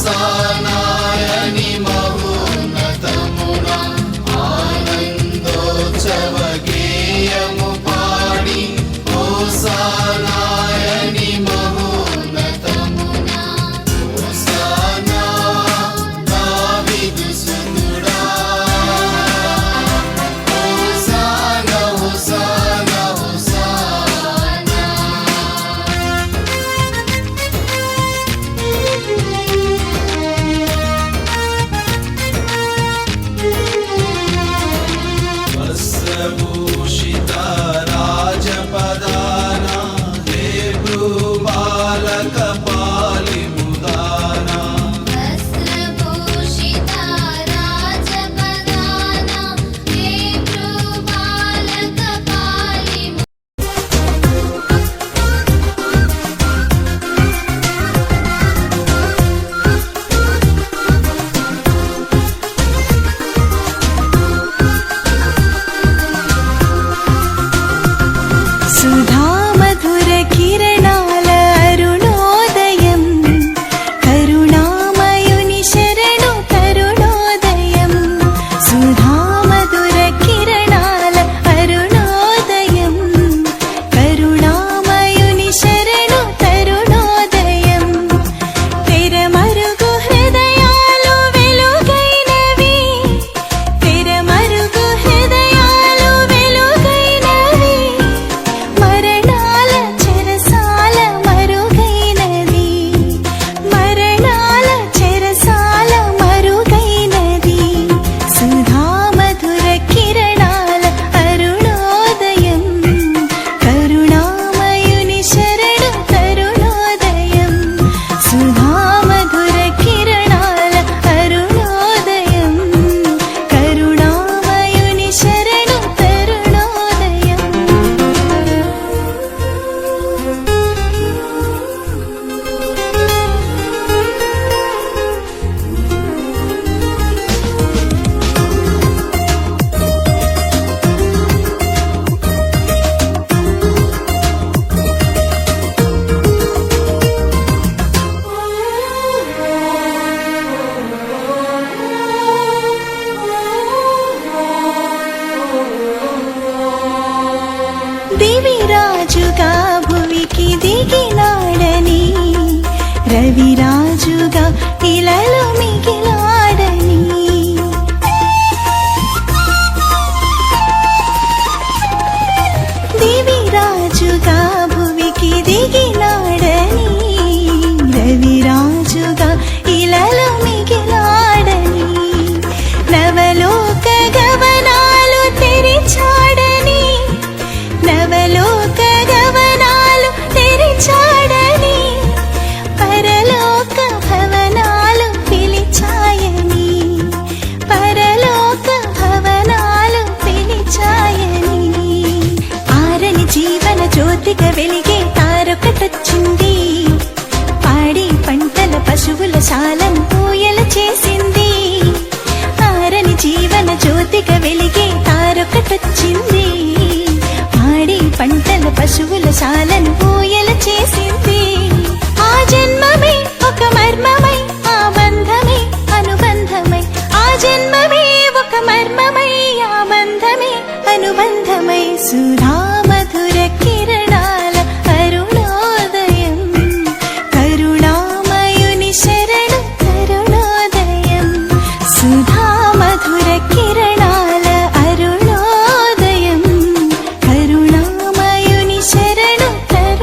హోసానాయని మహోన్నతమున ఆనందోత్సవ గేయము పాడి హోసానాయని మహోన్నతమున హోసానా దావీదు సుతుడా hosanna hosanna hosanna వస్త్రభూషిత రాజపదాన హేబ్రూ బాలక పాలిముదాన వస్త్రభూషిత రాజపదాన హేబ్రూ బాలక పాలిము సుధా మధుర కిరణాల అరుణోదయం కరుణామయుని శరణు కరుణోదయం సుధా మధుర కిరణాల అరుణోదయం కరుణామయుని శరణు కరుణోదయం తెరమరుగు హృదయాలు వెలుగైనవి తెరమరుగు హృదయాలు వెలుగైనవి మరణాల చెరసాల మరుగైనది మరణాల చెరసాల మరుగైనది సుధా మధుర కిరణాల అరుణోదయం కరుణామయుని శరణు కరుణోదయం సుధా మధుర కిరణాల అరుణోదయం కరుణామయుని శరణు కరుణోదయం దివిరాజుగా భువికి దిగినాడని రవిరాజుగా ఇలలో మిగిలాడని దివిరాజుగా భువికి దిగినాడని రవిరాజుగా ఇలలో మిగిలాడని నవలోక గవనాలు తెరిచాడని నవలోక గవనాలు తెరిచాడని పరలోక భవనాలు పిలిచాయని పరలోక భవనాలు పిలిచాయని ఆరని జీవన జ్యోతిగా వెలిగే తారొకటొచ్చింది పాడి పంటల పశువుల శాలను పూయల చేసింది ఆరని జీవన జ్యోతిగా వెలిగే తారొకటొచ్చింది పాడి పంటల పశువుల శాలను పూయల చేసింది ఆ జన్మమే ఒక మర్మమై ఆ బంధమే అనుబంధమై ఆ జన్మమే ఒక మర్మమై ఆ బంధమే అనుబంధమై సుధా మధుర కిరణాల అరుణోదయం కరుణామయుని శరణు కరుణోదయం సుధా మధుర కిరణాల అరుణోదయం కరుణామయుని శరణు కరుణోదయం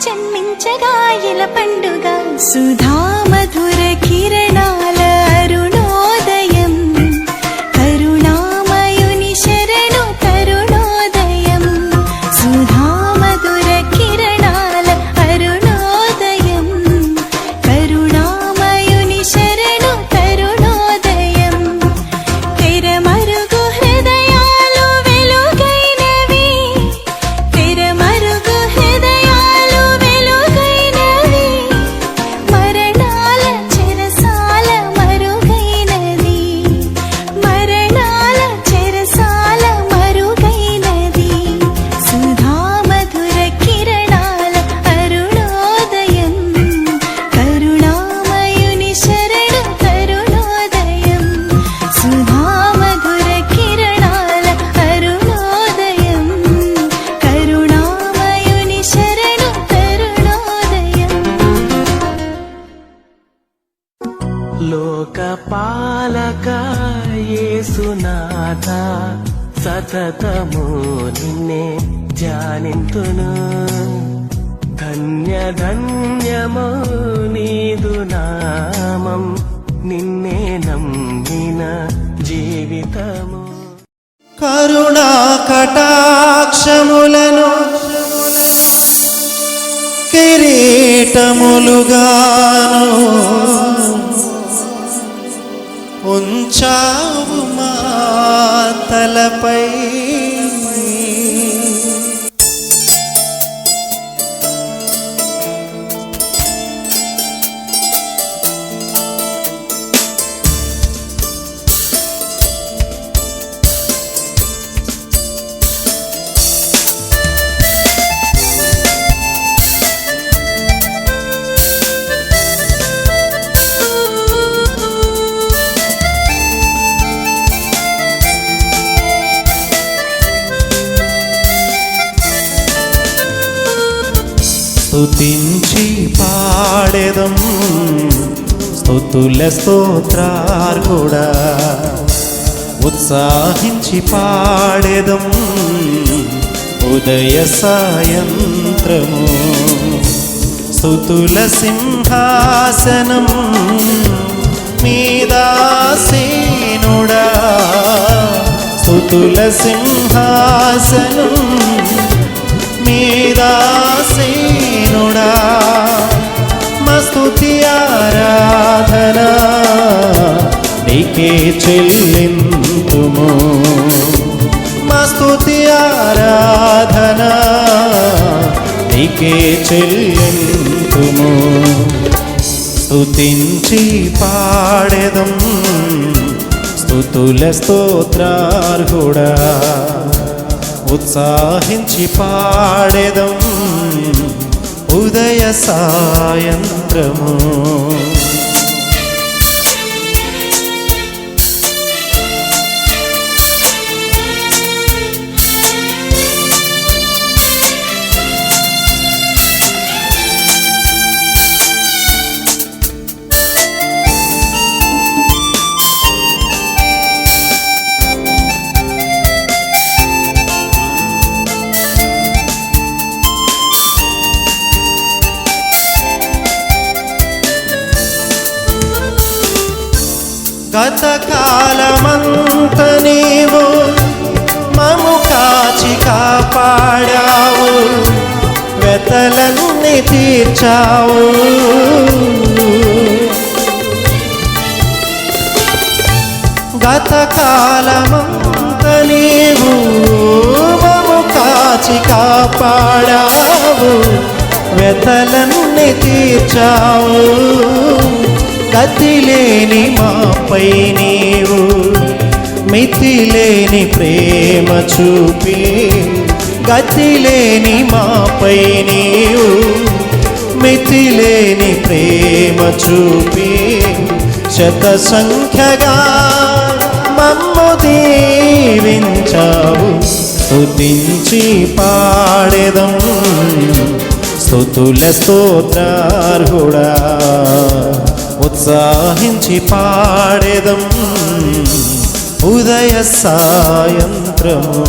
జన్మించగా ఇలా పండుగ సుధా మధుర కిరణాల అరుణోదయం కరుణామయుని శరణు తరుణోదయం సుధా మధుర కిరణాల అరుణోదయం కరుణామయుని శరణు తరుణోదయం తెరమరుగు హృదయాలు వెలుగైనవి తెరమరుగు హృదయాలు వెలుగైనవి మరణాల చెరసాల మరుగైనది మరణాల చెరసాల మరుగైనది సుధా మధుర కిరణాల అరుణోదయం కరుణామయుని శరణు తరుణోదయం సుధా మధుర కిరణాల అరుణోదయం కరుణామయుని శరణు తరుణోదయం లోకపాలక యేసునాథ సతతము నిన్నే ధ్యానింతును ధన్య ధన్యము నీదు నామం నిన్నే నమ్మిన జీవితము కరుణా కటాక్షములను కిరీటములుగాను ఉంచావు మా తలపై స్తుతించి పాడెదం స్తుతుల స్తోత్రార్హుడా ఉత్సాహించి పాడెదం ఉదయ సాయంత్రము స్తుతుల సింహాసనం మీదాసీనుడా స్తుతుల సింహాసనం మీదాసీనుడా మస్తుతి ఆరాధన నీకే చెల్లింతుము మస్తుతి ఆరాధన నీకే చెల్లింతుము స్తుతించి పాడెదం స్తుతుల స్తోత్రార్హుడా ఉత్సాహించి పాడెదం ఉదయ సాయంత్రము గతకాలమంత నీవు మము కాచి కాపాడావు వెతలన్నీ తీర్చావు గతకాలమంత నీవు మము కాచి కాపాడావు వెతలన్నీ తీర్చావు గతిలేని మాపై నీవు మితిలేని ప్రేమ చూపి గతిలేని మాపై నీవు మితిలేని ప్రేమ చూపి శత సంఖ్యగా మమ్ము దీవించావు స్తుతించి పాడెదం స్తుతుల స్తోత్రార్హుడా ఉత్సాహించి పాడెదం ఉదయ సాయంత్రము